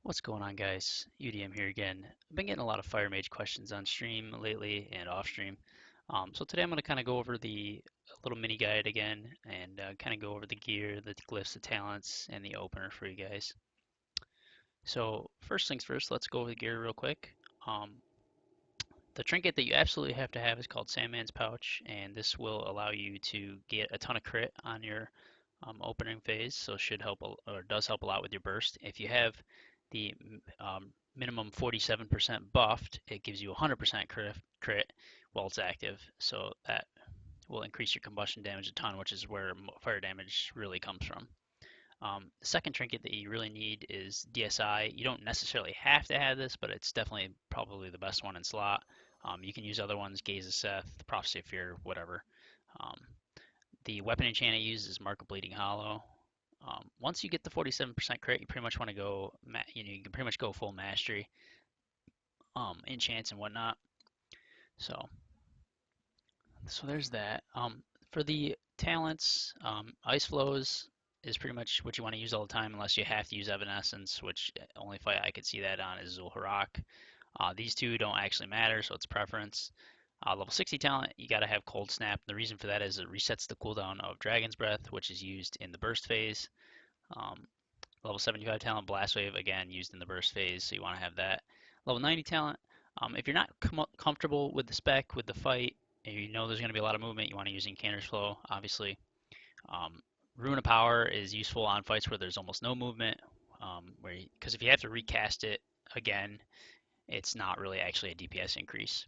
What's going on, guys? UDM here again. I've been getting a lot of Fire Mage questions on stream lately and off stream. So today I'm going to kind of go over the little mini guide again and kind of go over the gear, the glyphs, the talents, and the opener for you guys. So first things first, let's go over the gear real quick. The trinket that you absolutely have to have is called Sandman's Pouch, and this will allow you to get a ton of crit on your opening phase, so should help or does help a lot with your burst. If you have the minimum 47% buffed, it gives you 100% crit while it's active, so that will increase your combustion damage a ton, which is where fire damage really comes from. The second trinket that you really need is DSI. You don't necessarily have to have this, but it's definitely probably the best one in slot. You can use other ones, Gaze of Seth, Prophecy of Fear, whatever. Um, the weapon enchant I use is Mark of Bleeding Hollow. Once you get the 47% crit, you pretty much want to go, you can pretty much go full mastery, enchants and whatnot. So there's that. For the talents, Ice Flows is pretty much what you want to use all the time, unless you have to use Evanescence, which only fight I could see that on is Zul'Harrak. These two don't actually matter, so it's preference. Level 60 talent, you gotta have Cold Snap. The reason for that is it resets the cooldown of Dragon's Breath, which is used in the burst phase. Um, Level 75 talent, Blast Wave, again used in the burst phase, so you want to have that. Level 90 talent, if you're not comfortable with the spec, with the fight, and you know there's going to be a lot of movement, you want to use Incanter's Flow, obviously. Rune of Power is useful on fights where there's almost no movement, because if you have to recast it again, it's not really actually a DPS increase.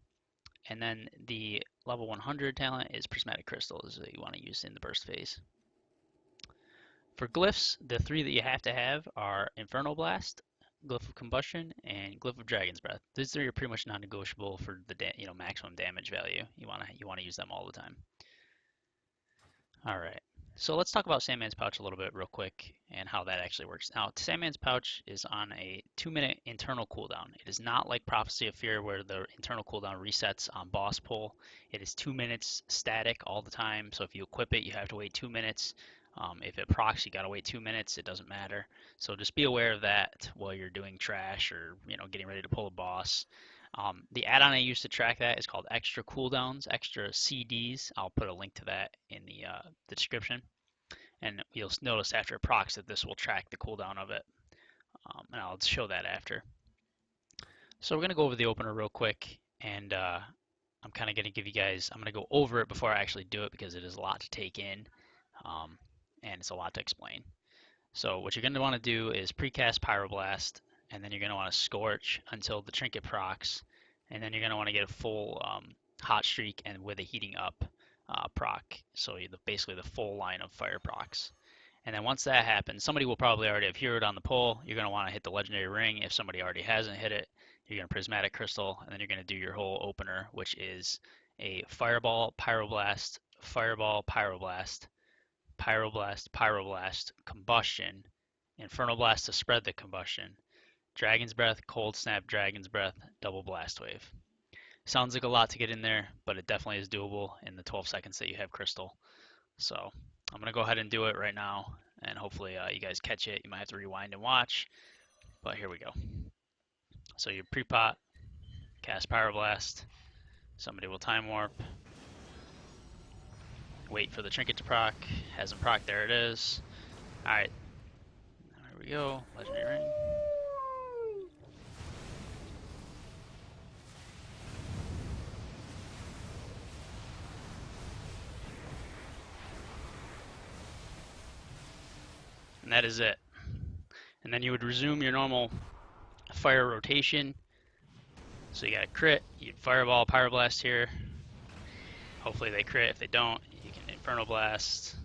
And then the level 100 talent is Prismatic Crystals that you want to use in the burst phase. For glyphs, the three that you have to have are Inferno Blast, Glyph of Combustion, and Glyph of Dragon's Breath. These three are pretty much non-negotiable for the maximum damage value. You want to use them all the time. All right. So let's talk about Sandman's Pouch a little bit real quick and how that actually works. Now, Sandman's Pouch is on a 2-minute internal cooldown. It is not like Prophecy of Fear where the internal cooldown resets on boss pull. It is 2 minutes static all the time. So if you equip it, you have to wait 2 minutes. If it procs, you gotta wait 2 minutes. It doesn't matter. So just be aware of that while you're doing trash or getting ready to pull a boss. The add-on I use to track that is called Extra Cooldowns, Extra CDs. I'll put a link to that in the description. And you'll notice after it procs that this will track the cooldown of it. And I'll show that after. So we're going to go over the opener real quick. And I'm kind of going to give you guys, I'm going to go over it before I actually do it because it is a lot to take in. And it's a lot to explain. So what you're going to want to do is precast Pyroblast, and then you're going to want to Scorch until the trinket procs, and then you're going to want to get a full hot streak and with a heating up proc. So basically the full line of fire procs. And then once that happens, somebody will probably already have heroed on the pole. You're going to want to hit the legendary ring. If somebody already hasn't hit it, you're going to Prismatic Crystal, and then you're going to do your whole opener, which is a Fireball, Pyroblast, Fireball, Pyroblast, Pyroblast, Pyroblast, Combustion, Inferno Blast to spread the combustion, Dragon's Breath, Cold Snap, Dragon's Breath, Double Blast Wave. Sounds like a lot to get in there, but it definitely is doable in the 12 seconds that you have Crystal. So I'm going to go ahead and do it right now, and hopefully you guys catch it. You might have to rewind and watch, but here we go. So you pre-pot, cast Pyroblast, somebody will Time Warp, wait for the trinket to proc, hasn't proc, there it is. Alright, there we go, legendary ring. And that is it. And then you would resume your normal fire rotation. So you got a crit, you'd Fireball, Pyroblast here. Hopefully they crit. If they don't, you can Inferno Blast.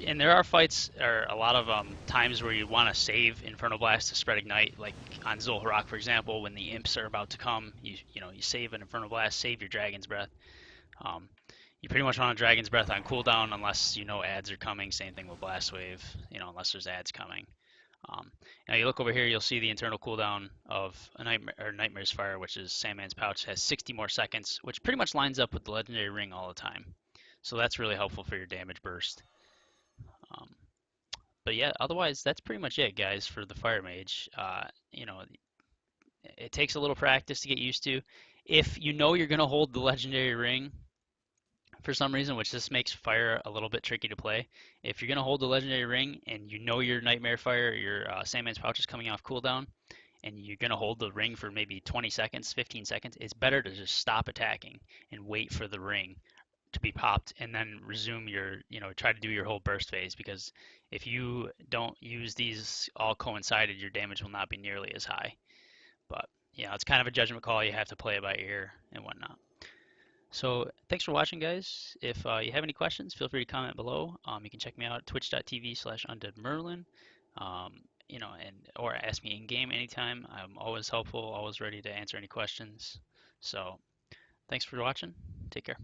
And there are fights, or a lot of times where you want to save Inferno Blast to spread Ignite, like on Zul'Harrak, for example, when the imps are about to come, you save an Inferno Blast, save your Dragon's Breath. You pretty much want a Dragon's Breath on cooldown unless you know adds are coming. Same thing with Blast Wave, unless there's adds coming. Now you look over here, you'll see the internal cooldown of a Nightmare's Fire, which is Sandman's Pouch, has 60 more seconds, which pretty much lines up with the Legendary Ring all the time. So that's really helpful for your damage burst. But yeah, otherwise that's pretty much it, guys, for the Fire Mage. It takes a little practice to get used to. If you know you're gonna hold the legendary ring for some reason, which just makes fire a little bit tricky to play. If you're gonna hold the legendary ring and you know your Nightmare Fire, your Sandman's Pouch is coming off cooldown, and you're gonna hold the ring for maybe 20 seconds, 15 seconds, it's better to just stop attacking and wait for the ring to be popped and then resume your, try to do your whole burst phase, because if you don't use these all coincided, your damage will not be nearly as high. But yeah, it's kind of a judgment call. You have to play it by ear and whatnot. So thanks for watching, guys. If you have any questions, feel free to comment below. You can check me out at twitch.tv/undeadmerlin. And or ask me in game anytime. I'm always helpful, always ready to answer any questions. So thanks for watching. Take care.